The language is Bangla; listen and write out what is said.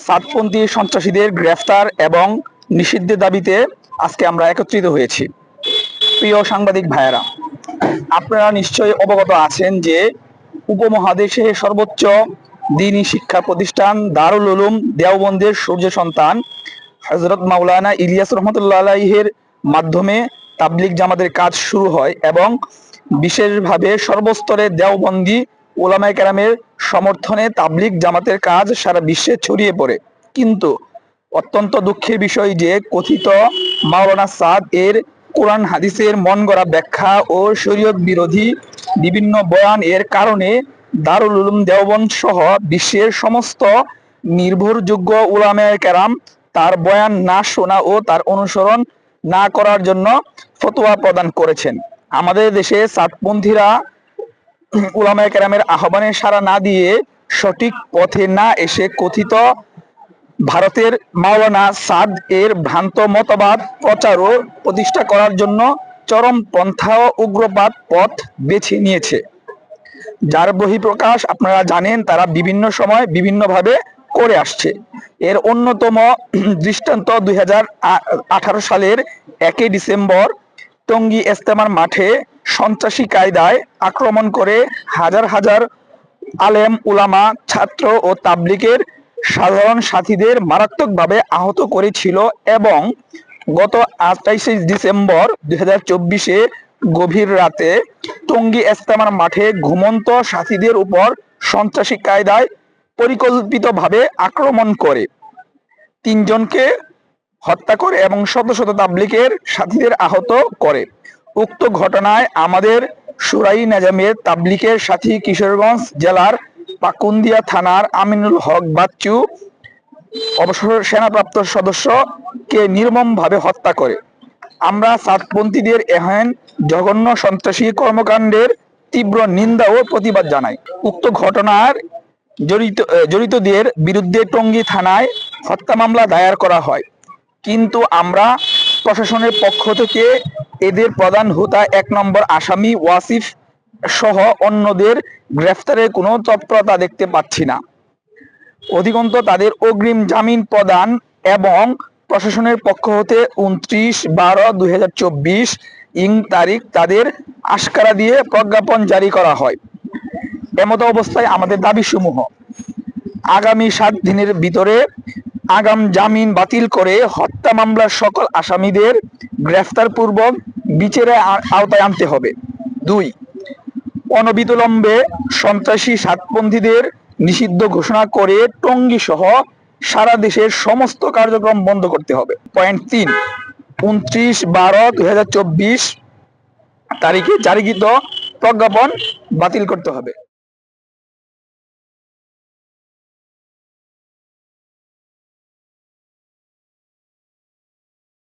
সাতপন্থী সন্ত্রাসীদের গ্রেফতার এবং নিষিদ্ধের দাবিতে আজকে আমরা একত্রিত হয়েছি। প্রিয় সাংবাদিক ভাইয়েরা, আপনারা নিশ্চয়ই অবগত আছেন যে উপমহাদেশের সর্বোচ্চ দ্বীনী শিক্ষা প্রতিষ্ঠান দারুল উলুম দেওবন্দের সূর্য সন্তান হযরত মাওলানা ইলিয়াস রহমতুল্লাহ আলাইহির মাধ্যমে তাবলিগ জামাতের কাজ শুরু হয় এবং বিশেষভাবে সর্বস্তরে দেওবন্দি উলামায়ে কেরামের সমর্থনে তাবলিগ জামাতের কাজ সারা বিশ্বে ছড়িয়ে পড়ে। কিন্তু অত্যন্ত দুঃখের বিষয় যে কথিত মাওলানা সাদ এর কোরআন হাদিসের মন গড়া ব্যাখ্যা ও শরীয়ত বিরোধী বিভিন্ন বয়ান এর কারণে দারুল উলুম দেওবন্দ সহ বিশ্বের সমস্ত নির্ভরযোগ্য উলামায়ে কেরাম তার বয়ান না শোনা ও তার অনুসরণ না করার জন্য ফতোয়া প্রদান করেছেন। আমাদের দেশে সাতপন্থীরা উলামায়ে কেরামের আহ্বানে সাড়া না দিয়ে সঠিক পথে না এসে কথিত ভারতের মাওলানা সাদ এর ভ্রান্ত মতবাদ প্রচার ও প্রতিষ্ঠা করার জন্য চরম পন্থা ও উগ্রবাদ পথ বেছে নিয়েছে, যার বহিঃপ্রকাশ আপনারা জানেন তারা বিভিন্ন সময় বিভিন্নভাবে করে আসছে। এর অন্যতম দৃষ্টান্ত 2018 সালের 1 ডিসেম্বর টঙ্গী ইজতেমার মাঠে সন্ত্রাসী কায়দায় আক্রমণ করে হাজার হাজার আলেম উলামা ছাত্র ও তাবলিগের সাধারণ সাথীদের মারাত্মকভাবে আহত করেছিল এবং গত 28 ডিসেম্বর 2024 গভীর রাতে টঙ্গী ইজতেমার মাঠে ঘুমন্ত সাথীদের উপর সন্ত্রাসী কায়দায় পরিকল্পিতভাবে আক্রমণ করে 3 জনকে হত্যা করে এবং শত শত তাবলিগের সাথীদের আহত করে। উক্ত ঘটনায় আমাদের সুরাই নেজামের তাবলিগের সাথী কিশোরগঞ্জ জেলার পাকুন্দিয়া থানার আমিনুল হক বাচ্চু অবসর সেনাপ্রাপ্ত সদস্যকে নির্মমভাবে হত্যা করে। আমরা সাতপন্থীদের এহেন জঘন্য সন্ত্রাসী কর্মকাণ্ডের তীব্র নিন্দা ও প্রতিবাদ জানাই। উক্ত ঘটনার জড়িতদের বিরুদ্ধে টঙ্গী থানায় হত্যা মামলা দায়ের করা হয়, কিন্তু আমরা প্রশাসনের পক্ষ থেকে এদের প্রধান হোতা 1 নম্বর আসামি ওয়াসিফ সহ অন্যদের গ্রেফতারের কোনো তৎপরতা দেখতে পাচ্ছি না। অধিকন্তু তাদের অগ্রিম জামিন প্রদান এবং প্রশাসনের পক্ষ হতে 29/12/2024 তারিখ তাদের আশকারা দিয়ে প্রজ্ঞাপন জারি করা হয়। এমত অবস্থায় আমাদের দাবিসমূহ: আগামী 7 দিনের ভিতরে আগাম জামিন বাতিল করে হত্যা মামলার সকল আসামিদের গ্রেফতার পূর্বক বিচারের আওতায় আনতে হবে। 2. অনবিলম্বে সন্ত্রাসী সাতপন্থীদের নিষিদ্ধ ঘোষণা করে টঙ্গী সহ সারা দেশের সমস্ত কার্যক্রম বন্ধ করতে হবে। পয়েন্ট 3. 29/12/2024 তারিখে জারিকৃত প্রজ্ঞাপন বাতিল করতে হবে।